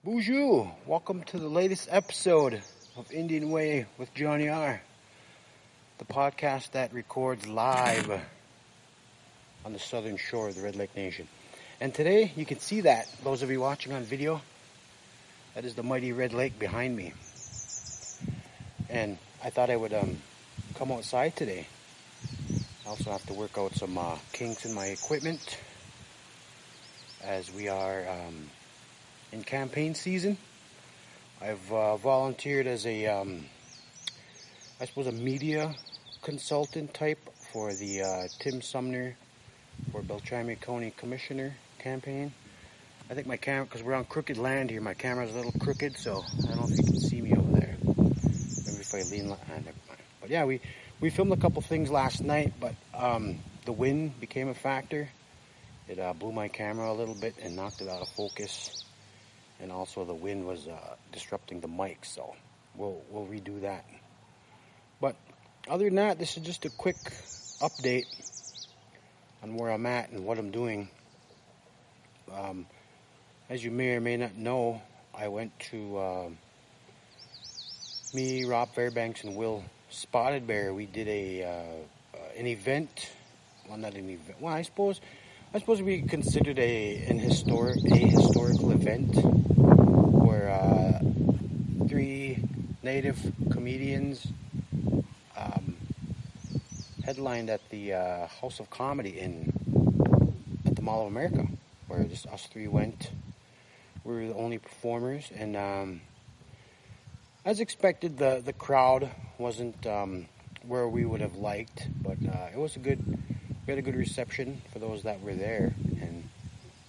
Bonjour! Welcome to the latest episode of Indian Way with Johnny R. The podcast that records live on the southern shore of the Red Lake Nation. And today, you can see that, those of you watching on video, that is the mighty Red Lake behind me. And I thought I would come outside today. I also have to work out some kinks in my equipment as we are in campaign season. I've volunteered as a media consultant type for the Tim Sumner for Beltrami County Commissioner campaign. I think my camera, because we're on crooked land here, my camera's a little crooked, so I don't know if you can see me over there. Maybe if I lean, never mind. But yeah, we filmed a couple things last night, but the wind became a factor. It blew my camera a little bit and knocked it out of focus. And also the wind was disrupting the mic, so we'll redo that. But other than that, this is just a quick update on where I'm at and what I'm doing. As you may or may not know, I went to me, Rob Fairbanks, and Will Spotted Bear. We did an event. Well, not an event. Well, I suppose we considered an historical event where 3 native comedians headlined at the House of Comedy at the Mall of America, where just us 3 went. We were the only performers, and as expected, the crowd wasn't where we would have liked, but it was we had a good reception for those that were there, and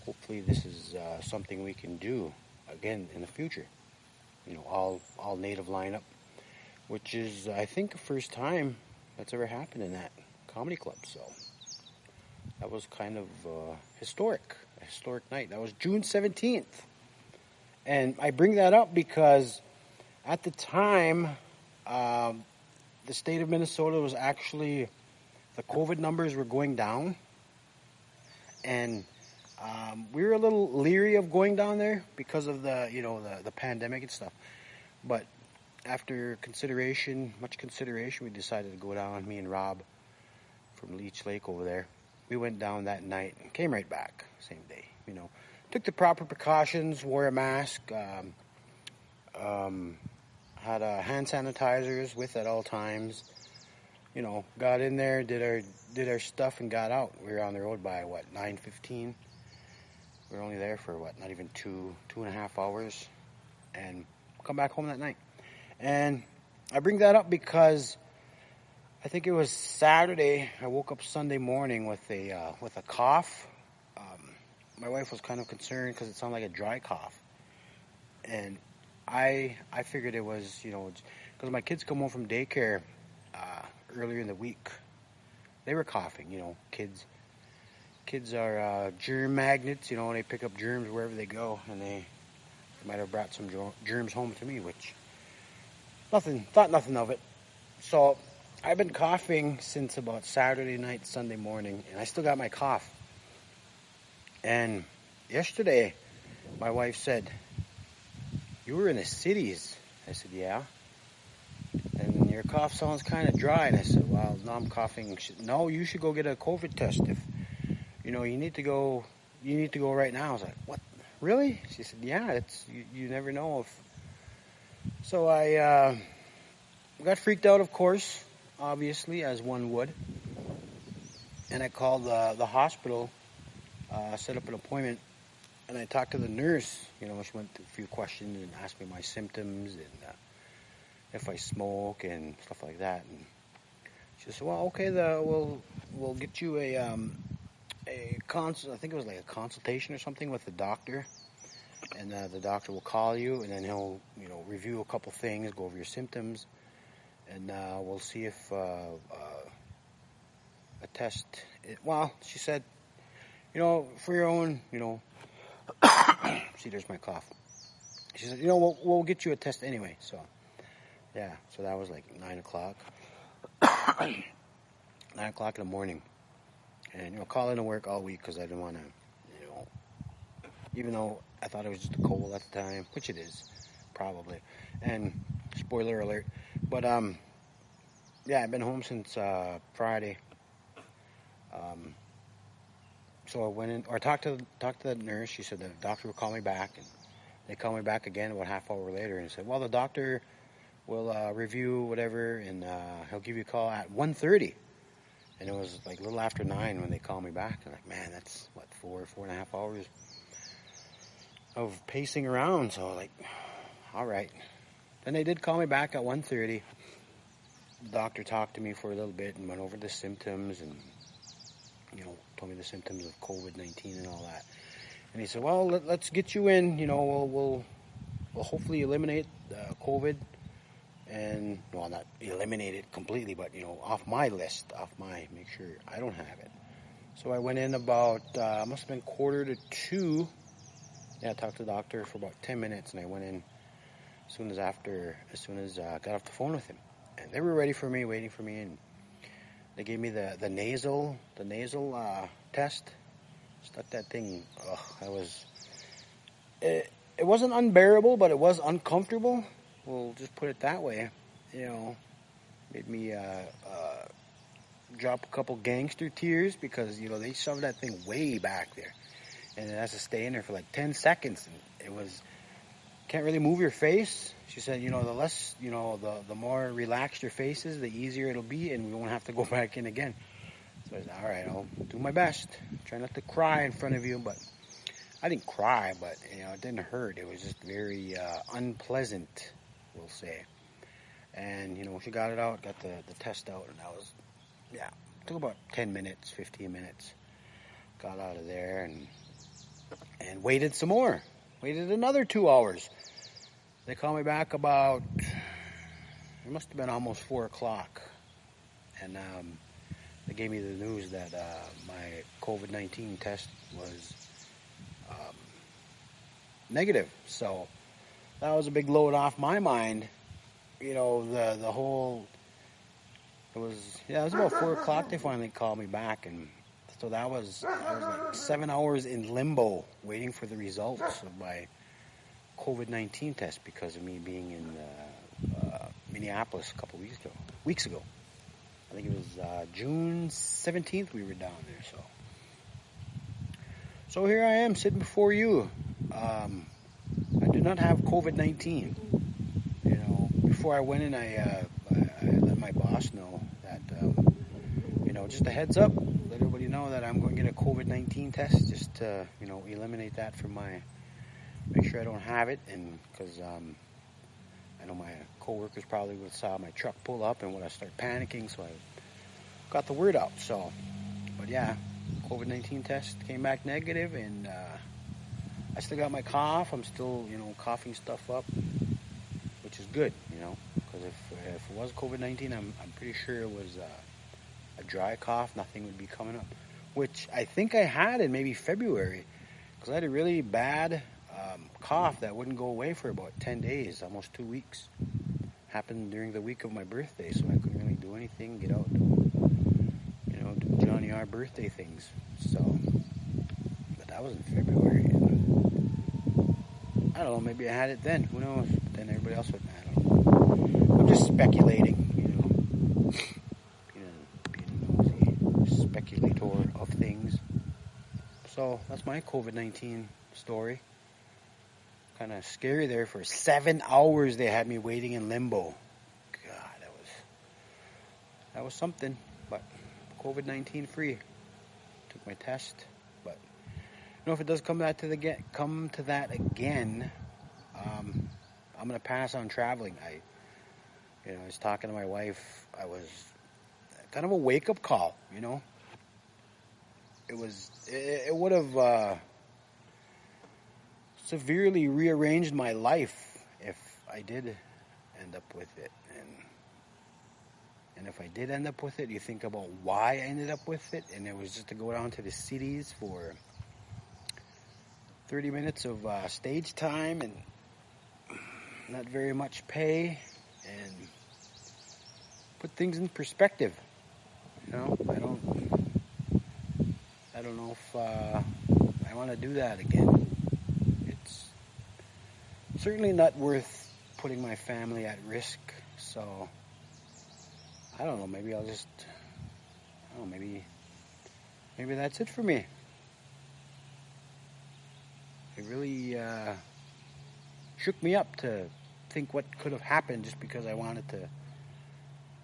hopefully this is something we can do again in the future. You know, all native lineup, which is, I think, the first time that's ever happened in that comedy club. So that was kind of a historic night. That was June 17th. And I bring that up because at the time, the state of Minnesota was actually, the COVID numbers were going down, and we were a little leery of going down there because of the pandemic and stuff. But after much consideration, we decided to go down. Me and Rob from Leech Lake over there, we went down that night and came right back same day. You know, took the proper precautions, wore a mask, had hand sanitizers with at all times. You know, got in there, did our stuff, and got out. We were on the road by 9:15. We were only there for not even 2.5 hours, and come back home that night. And I bring that up because I think it was Saturday. I woke up Sunday morning with a cough. My wife was kind of concerned because it sounded like a dry cough, and I figured it was, because my kids come home from daycare earlier in the week. They were coughing. Kids are germ magnets. They pick up germs wherever they go, and they might have brought some germs home to me, which thought nothing of it. So I've been coughing since about Saturday night, Sunday morning, and I still got my cough. And yesterday, my wife said, "You were in the cities." I said, "Yeah. And your cough sounds kind of dry." And I said, "Well, no, I'm coughing." She said, "No, you should go get a COVID test. If you need to go right now." I was like, "What? Really?" She said, "Yeah, you never know if." So I got freaked out, of course, obviously, as one would. And I called the hospital, set up an appointment, and I talked to the nurse. She went through a few questions and asked me my symptoms and if I smoke and stuff like that. And she said, "Well, okay, we'll get you I think it was like a consultation or something with the doctor, and the doctor will call you, and then he'll review a couple things, go over your symptoms, and we'll see if a test." Well, she said, for your own, see, there's my cough. She said, we'll get you a test anyway. So yeah, so that was like 9 o'clock. 9 o'clock in the morning. And, call into work all week because I didn't want to, even though I thought it was just a cold at the time, which it is, probably. And spoiler alert, but yeah, I've been home since Friday. So I went in, or talked to the nurse. She said the doctor will call me back, and they called me back again about half hour later, and said, well, the doctor will review whatever, and he'll give you a call at 1:30. And it was like a little after 9 when they called me back. And like, man, that's what, 4.5 hours of pacing around. So like, all right. Then they did call me back at 1:30. The doctor talked to me for a little bit and went over the symptoms and, told me the symptoms of COVID-19 and all that. And he said, well, let's get you in, we'll hopefully eliminate COVID. And, well, not eliminate it completely, but, off my list, make sure I don't have it. So I went in about, must have been 1:45. Yeah, I talked to the doctor for about 10 minutes, and I went in as soon as I got off the phone with him. And they were ready for me, waiting for me, and they gave me the nasal test. Stuck that thing, it wasn't unbearable, but it was uncomfortable. We'll just put it that way. Made me drop a couple gangster tears because, they shoved that thing way back there. And it has to stay in there for like 10 seconds. And it was, can't really move your face. She said, the less, the more relaxed your face is, the easier it'll be, and we won't have to go back in again. So I said, all right, I'll do my best. Try not to cry in front of you, but I didn't cry, but, it didn't hurt. It was just very unpleasant, we'll say. And, she got it out, got the test out, and it took about 10 minutes, 15 minutes. Got out of there and waited some more. Waited another 2 hours. They called me back about, it must have been almost 4 o'clock. And they gave me the news that my COVID-19 test was negative. So that was a big load off my mind. The whole, it was about 4 o'clock they finally called me back, and so I was like 7 hours in limbo waiting for the results of my COVID-19 test because of me being in Minneapolis a couple weeks ago. I think it was June 17th we were down there. So here I am sitting before you. I do not have COVID-19. Before I went in, I let my boss know that, just a heads up, let everybody know that I'm going to get a COVID-19 test just to, eliminate that from make sure I don't have it. And because I know my coworkers probably would saw my truck pull up and would I start panicking, so I got the word out. So, but yeah, COVID-19 test came back negative, and I still got my cough. I'm still, coughing stuff up, which is good, because if it was COVID-19, I'm pretty sure it was a dry cough. Nothing would be coming up, which I think I had in maybe February, because I had a really bad cough that wouldn't go away for about 10 days, almost 2 weeks. Happened during the week of my birthday, so I couldn't really do anything, get out, do Johnny R. birthday things. So, but that was in February. And I don't know, maybe I had it then. Who knows? But then everybody else would. I don't know. I'm just speculating, being a nosy speculator of things. So that's my COVID-19 story. Kind of scary there. For 7 hours they had me waiting in limbo. God, that was something. But COVID-19 free. Took my test. But if it does come to that again, I'm gonna pass on traveling. I was talking to my wife. I was kind of a wake up call. It would have severely rearranged my life if I did end up with it. And if I did end up with it, you think about why I ended up with it, and it was just to go down to the cities for 30 minutes of stage time and not very much pay, and put things in perspective. I don't know if I want to do that again. certainly not worth putting my family at risk. So I don't know. Maybe I'll just. I don't know. Maybe that's it for me. It really shook me up to think what could have happened just because I wanted to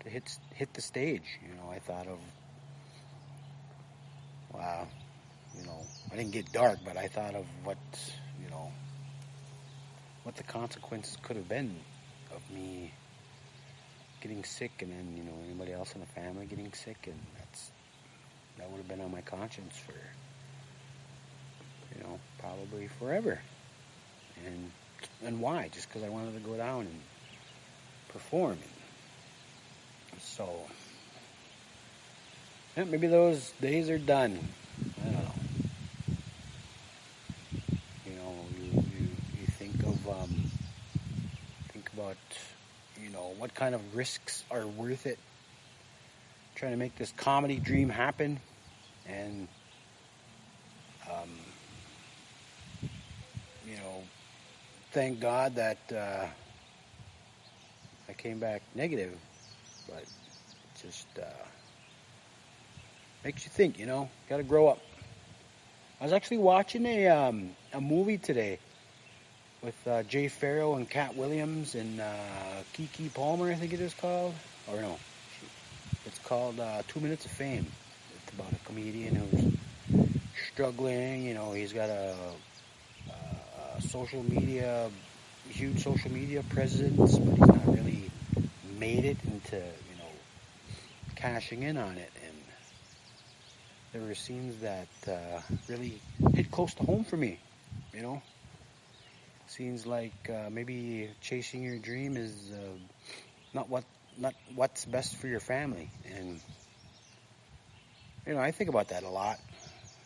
hit the stage. I thought of, wow, I didn't get dark, but I thought of what the consequences could have been of me getting sick, and then anybody else in the family getting sick, and that would have been on my conscience for probably forever. And why? Just because I wanted to go down and perform. So yeah, maybe those days are done. I don't know. You think about what kind of risks are worth it, trying to make this comedy dream happen, and thank God that I came back negative, but it just makes you think, got to grow up. I was actually watching a movie today with Jay Farrow and Cat Williams and Kiki Palmer, I think it is called. Or no, it's called 2 Minutes of Fame. It's about a comedian who's struggling. He's got a huge social media presence, but he's not really made it into, cashing in on it. And there were scenes that really hit close to home for me, Scenes like maybe chasing your dream is not what's best for your family. And, I think about that a lot.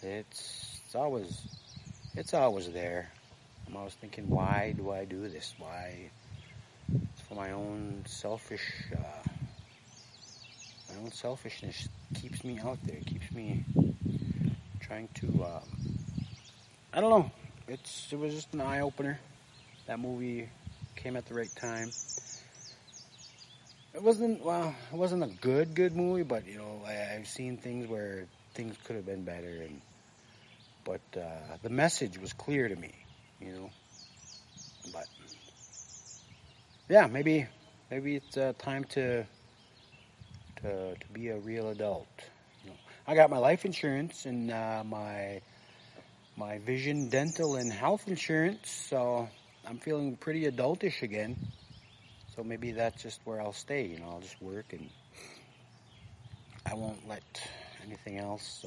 It's always there. I'm always thinking, why do I do this? Why? It's for my own selfishness keeps me out there. Keeps me trying to. I don't know. It was just an eye opener. That movie came at the right time. It wasn't a good movie, but I've seen things where things could have been better, but the message was clear to me. But yeah, maybe it's time to be a real adult. I got my life insurance and my vision, dental, and health insurance, so I'm feeling pretty adultish again. So maybe that's just where I'll stay. I'll just work, and I won't let anything else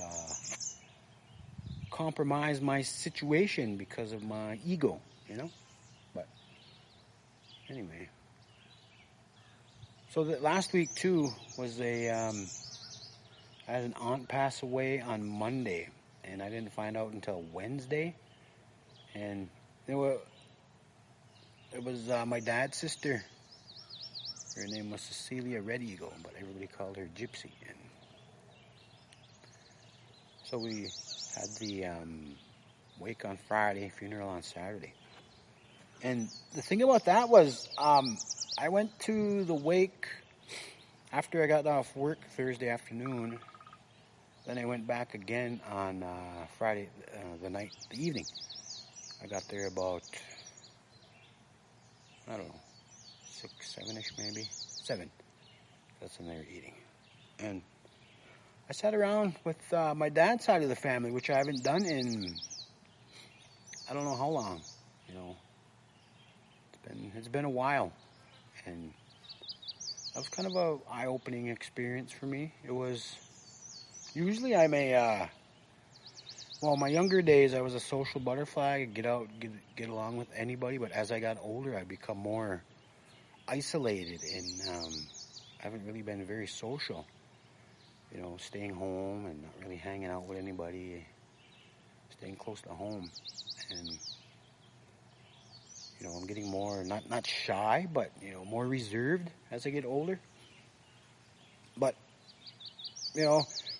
compromise my situation because of my ego, But anyway, so that last week too was I had an aunt pass away on Monday, and I didn't find out until Wednesday, and it was my dad's sister. Her name was Cecilia Red Eagle, but everybody called her Gypsy, and so we had the wake on Friday, funeral on Saturday. And the thing about that was I went to the wake after I got off work Thursday afternoon. Then I went back again on Friday, the evening. I got there about, I don't know, 6, 7-ish maybe. 7. That's when they were eating. And I sat around with my dad's side of the family, which I haven't done in, I don't know how long, It's been a while. And that was kind of a eye-opening experience for me. It was, usually I'm my younger days, I was a social butterfly. I'd get out, get along with anybody. But as I got older, I become more isolated, and I haven't really been very social. Staying home and not really hanging out with anybody, staying close to home. And, I'm getting more, not shy, but, more reserved as I get older. But,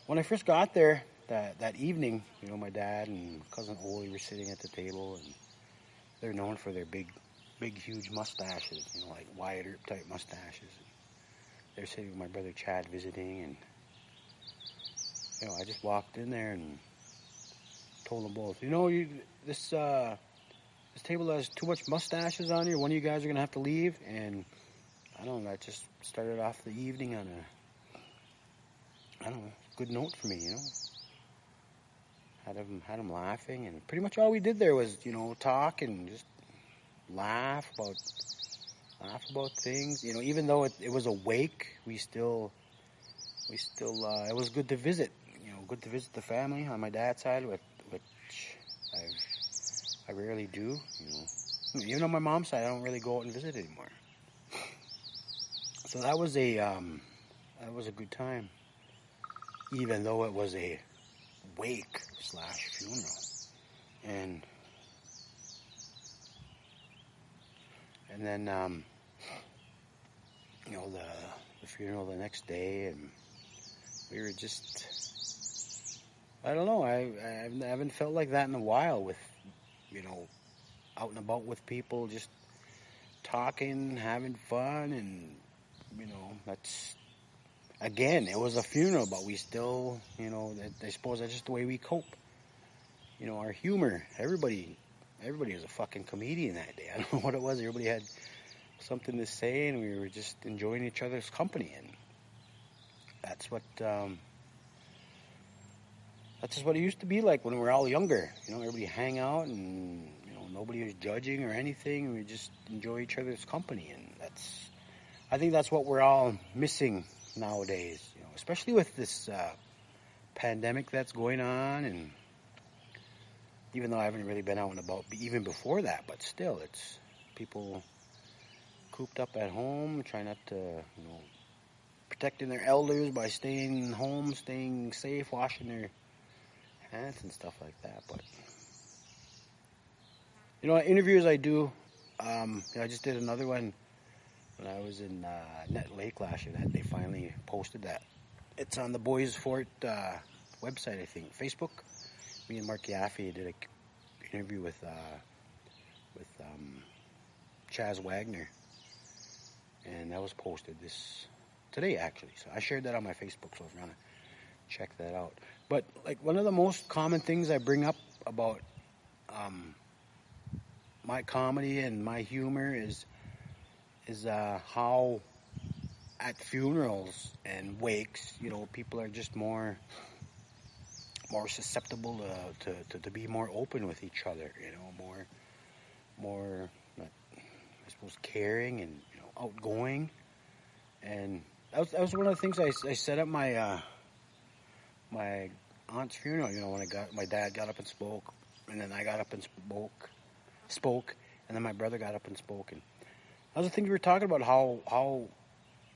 when I first got there that evening, my dad and cousin Oli were sitting at the table, and they're known for their big big, huge mustaches, like Wyatt Earp type mustaches. They're sitting with my brother Chad visiting, and I just walked in there and told them both, this table has too much mustaches on here. One of you guys are gonna have to leave, and I don't know. That just started off the evening on a good note for me. Had them laughing, and pretty much all we did there was talk and just laugh about things. Even though it was a wake, we still it was good to visit. Good to visit the family on my dad's side, which I rarely do. Even on my mom's side, I don't really go out and visit anymore. So that was a good time, even though it was a wake / funeral, and then the funeral the next day, and we were just, I don't know, I haven't felt like that in a while, with out and about with people, just talking, having fun, and that's, again, it was a funeral, but we still, I suppose that's just the way we cope. Our humor, everybody was a fucking comedian that day. I don't know what it was. Everybody had something to say, and we were just enjoying each other's company, and that's what that's just what it used to be like when we were all younger. Everybody hang out, and nobody was judging or anything, and we just enjoy each other's company, and I think that's what we're all missing nowadays. Especially with this pandemic that's going on, and even though I haven't really been out and about even before that, but still, it's people cooped up at home, trying not to, protecting their elders by staying home, staying safe, washing their hands and stuff like that. But interviews I do, I just did another one when I was in Net Lake last year. That they finally posted that. It's on the Boys Fort website, I think, Facebook. Me and Mark Yaffe did an interview with Chaz Wagner, and that was posted today, actually. So I shared that on my Facebook, so if you want to check that out. But one of the most common things I bring up about my comedy and my humor is how at funerals and wakes, people are just more susceptible to be more open with each other, more I suppose caring and outgoing. And that was one of the things I said at my my aunt's funeral. When my dad got up and spoke, and then I got up and spoke, and then my brother got up and spoke, and that was the thing we were talking about, how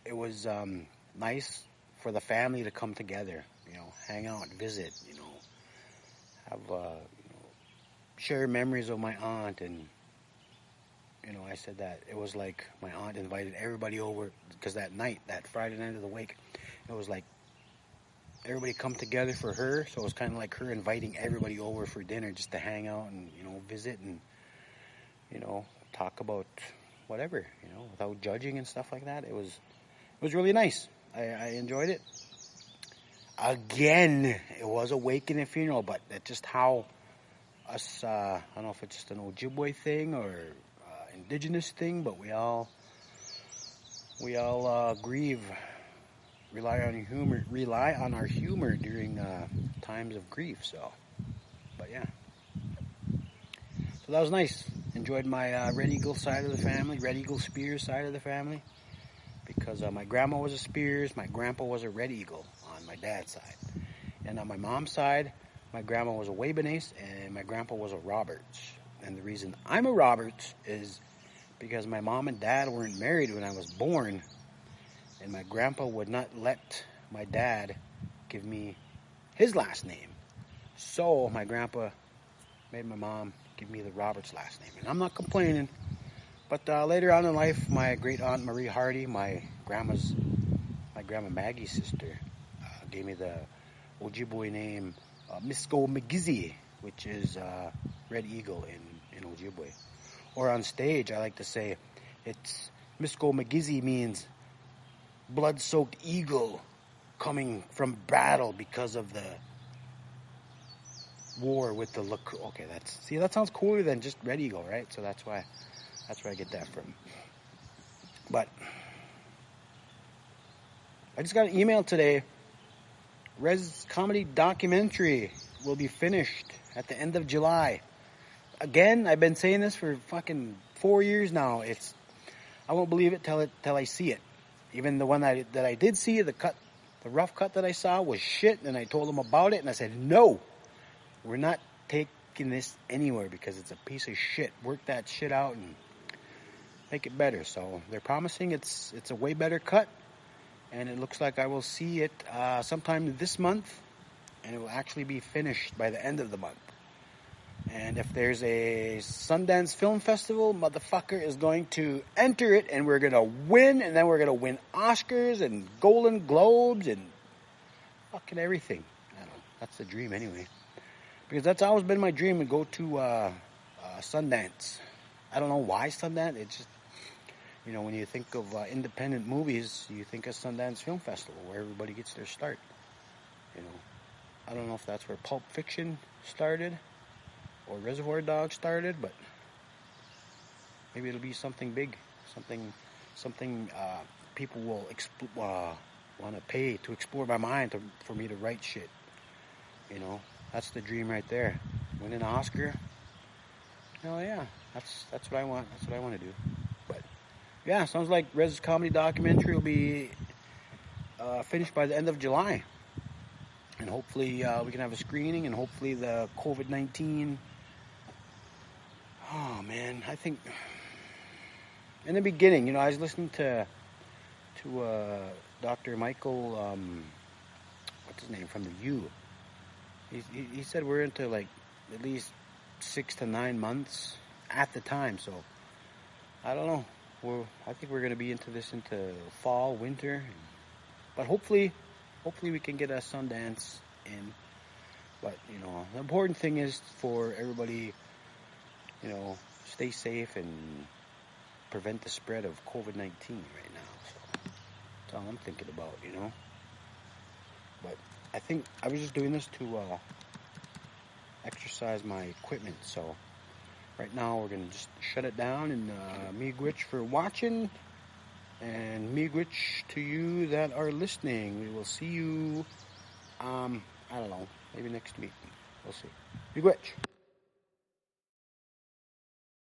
it was nice for the family to come together, hang out, visit, have share memories of my aunt. And I said that it was like my aunt invited everybody over, because that Friday night of the wake, it was like everybody come together for her. So it was kind of like her inviting everybody over for dinner, just to hang out and visit and talk about whatever, without judging and stuff like that. It was really nice. I enjoyed it. Again, it was a wake and a funeral, but that's just how us, I don't know if it's just an Ojibwe thing or indigenous thing, but we all grieve, rely on our humor during times of grief. So, but yeah, so that was nice. Enjoyed my Red Eagle side of the family, Red Eagle Spears side of the family, because my grandma was a Spears, my grandpa was a Red Eagle on my dad's side, and on my mom's side, my grandma was a Wabanese and my grandpa was a Roberts. And the reason I'm a Roberts is because my mom and dad weren't married when I was born, and my grandpa would not let my dad give me his last name. So my grandpa made my mom give me the Roberts last name. And I'm not complaining. But later on in life, my great aunt Marie Hardy, my grandma Maggie's sister, gave me the Ojibwe name Misko McGizzy, which is Red Eagle in Ojibwe. Or on stage, I like to say, it's Misko McGizzy means blood-soaked eagle coming from battle because of the war with the look. Okay, that sounds cooler than just Red Eagle, right? So that's where I get that from. But I just got an email today. REZ Comedy documentary will be finished at the end of July. Again, I've been saying this for fucking 4 years now. I won't believe it till I see it. Even the one that I did see, the rough cut that I saw was shit, and I told them about it, and I said, no, we're not taking this anywhere because it's a piece of shit. Work that shit out and make it better. So they're promising it's a way better cut, and it looks like I will see it sometime this month, and it will actually be finished by the end of the month. And if there's a Sundance Film Festival, motherfucker is going to enter it, and we're going to win, and then we're going to win Oscars and Golden Globes and fucking everything. I don't know. That's the dream anyway. Because that's always been my dream, to go to Sundance. I don't know why Sundance. It's just, when you think of independent movies, you think of Sundance Film Festival, where everybody gets their start. I don't know if that's where Pulp Fiction started or Reservoir Dogs started, but maybe it'll be something big, something people will want to pay to explore my mind for me to write shit. That's the dream right there. Win an Oscar. Yeah, that's what I want. That's what I want to do. But yeah, sounds like REZ Comedy documentary will be finished by the end of July. And hopefully we can have a screening, and hopefully the COVID-19... Oh, man, I think... In the beginning, I was listening to Dr. Michael, what's his name, from the U. He said we're into, like, at least 6 to 9 months at the time, so I don't know. I think we're going to be into fall, winter. But hopefully we can get a Sundance in. But, the important thing is for everybody, stay safe and prevent the spread of COVID-19 right now. So that's all I'm thinking about, But I think I was just doing this to exercise my equipment. So right now we're going to just shut it down. And miigwech for watching. And miigwech to you that are listening. We will see you, I don't know, maybe next week. We'll see. Miigwech.